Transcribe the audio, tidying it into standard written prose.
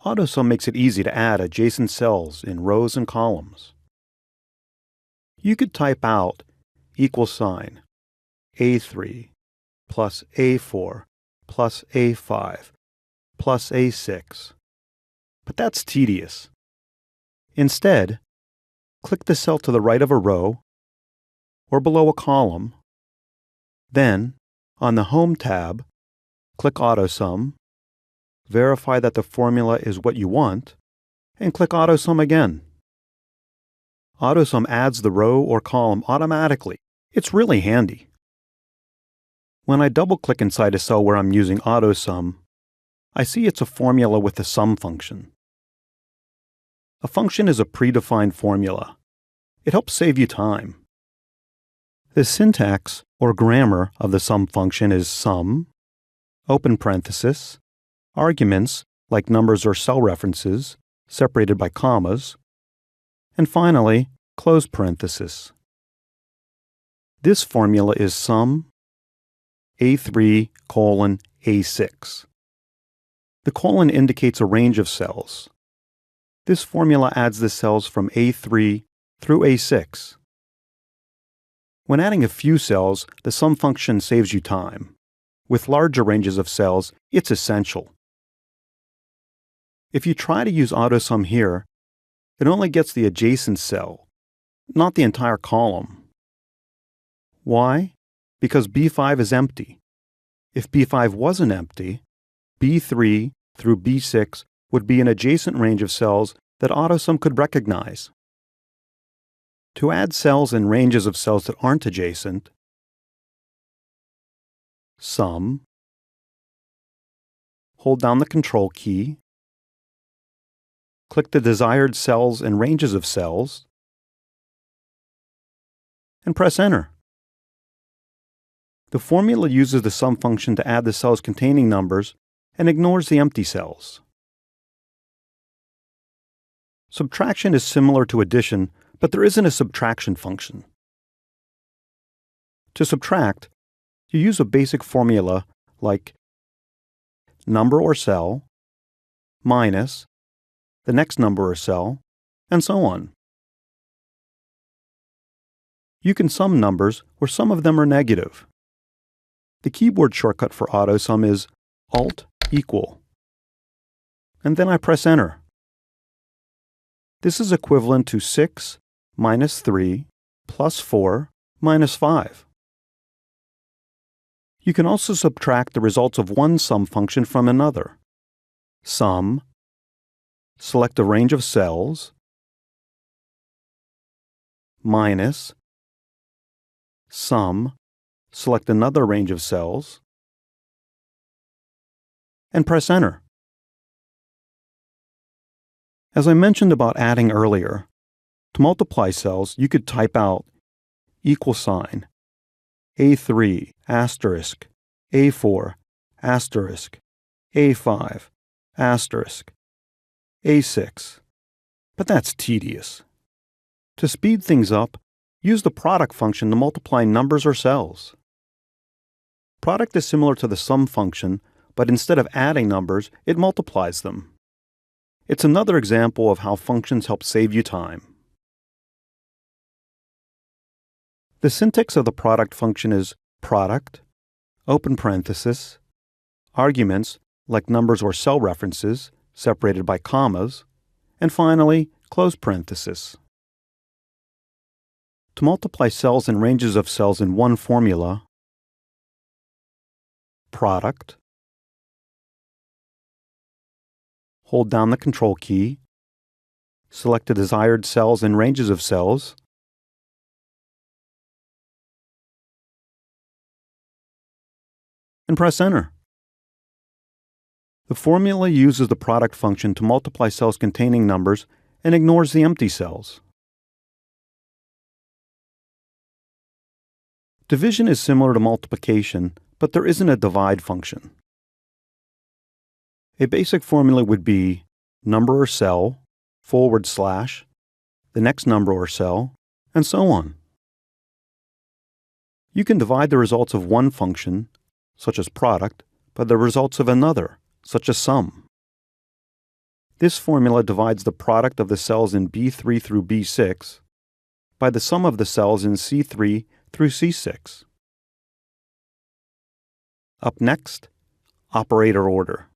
AutoSum makes it easy to add adjacent cells in rows and columns. You could type out =, A3 plus A4 plus A5 plus A6, but that's tedious. Instead, click the cell to the right of a row or below a column. Then, on the Home tab, click AutoSum, verify that the formula is what you want, and click AutoSum again. AutoSum adds the row or column automatically. It's really handy. When I double-click inside a cell where I'm using AutoSum, I see it's a formula with the sum function. A function is a predefined formula. It helps save you time. The syntax or grammar of the sum function is sum, open parenthesis, arguments like numbers or cell references, separated by commas, and finally, close parenthesis. This formula is sum A3 colon A6. The colon indicates a range of cells. This formula adds the cells from A3 through A6. When adding a few cells, the sum function saves you time. With larger ranges of cells, it's essential. If you try to use AutoSum here, it only gets the adjacent cell, not the entire column. Why? Because B5 is empty. If B5 wasn't empty, B3 through B6 would be an adjacent range of cells that AutoSum could recognize. To add cells in ranges of cells that aren't adjacent, sum, hold down the Control key, click the desired cells and ranges of cells, and press Enter. The formula uses the sum function to add the cells containing numbers and ignores the empty cells. Subtraction is similar to addition, but there isn't a subtraction function. To subtract, you use a basic formula like number or cell minus the next number or cell, and so on. You can sum numbers where some of them are negative. The keyboard shortcut for AutoSum is Alt equal, and then I press Enter. This is equivalent to 6 minus 3 plus 4 minus 5. You can also subtract the results of one sum function from another. Sum, select a range of cells, minus, sum, select another range of cells, and press Enter. As I mentioned about adding earlier, to multiply cells, you could type out =, A3 asterisk, A4 asterisk, A5 asterisk, A6. But that's tedious. To speed things up, use the product function to multiply numbers or cells. Product is similar to the sum function, but instead of adding numbers, it multiplies them. It's another example of how functions help save you time. The syntax of the product function is product, open parenthesis, arguments like numbers or cell references, separated by commas, and finally, close parenthesis. To multiply cells and ranges of cells in one formula, product, hold down the Control key, select the desired cells and ranges of cells, and press Enter. The formula uses the product function to multiply cells containing numbers and ignores the empty cells. Division is similar to multiplication, but there isn't a divide function. A basic formula would be number or cell, / the next number or cell, and so on. You can divide the results of one function, such as product, by the results of another, such as sum. This formula divides the product of the cells in B3 through B6 by the sum of the cells in C3 through C6. Up next, operator order.